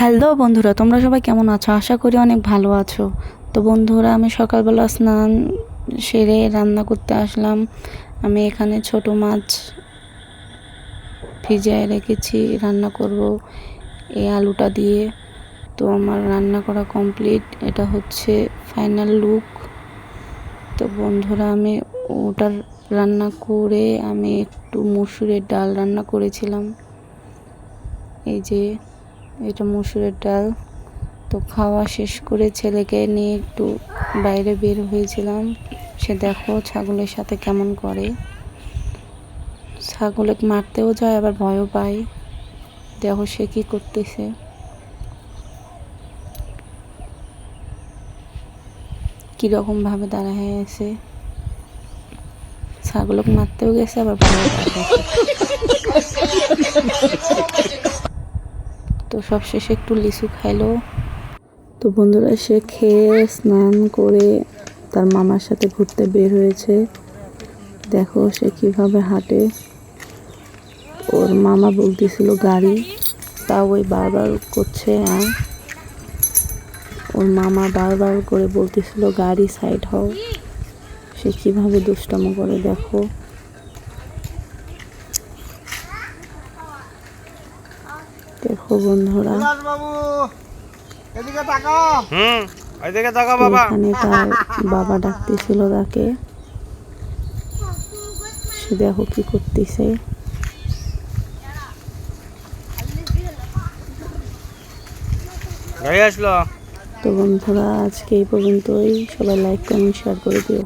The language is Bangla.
হ্যালো বন্ধুরা, তোমরা সবাই কেমন আছো? আশা করি অনেক ভালো আছো। তো বন্ধুরা, আমি সকালবেলা স্নান সেরে রান্না করতে আসলাম। আমি এখানে ছোট মাছ ভিজিয়ে রেখেছি, রান্না করব এই আলুটা দিয়ে। তো আমার রান্না করা কমপ্লিট, এটা হচ্ছে ফাইনাল লুক। তো বন্ধুরা, আমি ওটার রান্না করে আমি একটু মসুরের ডাল রান্না করেছিলাম। এই যে এটা মসুরের ডাল। তো খাওয়া শেষ করে ছেলেকে নিয়ে একটু বাইরে বের হয়েছিলাম। সে দেখো ছাগলের সাথে কেমন করে, ছাগলে মারতেও যায় আবার ভয়ও পায়। দেখো সে কি করতেছে। কিরকম ভাবে দাঁড়া হয়ে আছে, ছাগলক মারতেও গেছে আবার ভয়ও পায়। তো সব শেষে একটু লিচু খাইলো। তো বন্ধুরা, সে খেয়ে স্নান করে তার মামার সাথে ঘুরতে বের হয়েছে। দেখো সে কিভাবে হাঁটে। ওর মামা বলতেছিল গাড়ি, তাও ওই বারবার করছে হ্যাঁ। ওর মামা বারবার করে বলতেছিল গাড়ি, সাইড হও। সে কিভাবে দুষ্টামো করে দেখো। দেখো বন্ধুরা, এখানে তার বাবা ডাকতেছিল তাকে। সে দেখো কি করতেছে। তো বন্ধুরা, আজকে এই পর্যন্তই। সবাই লাইক কমেন্ট শেয়ার করে দিও।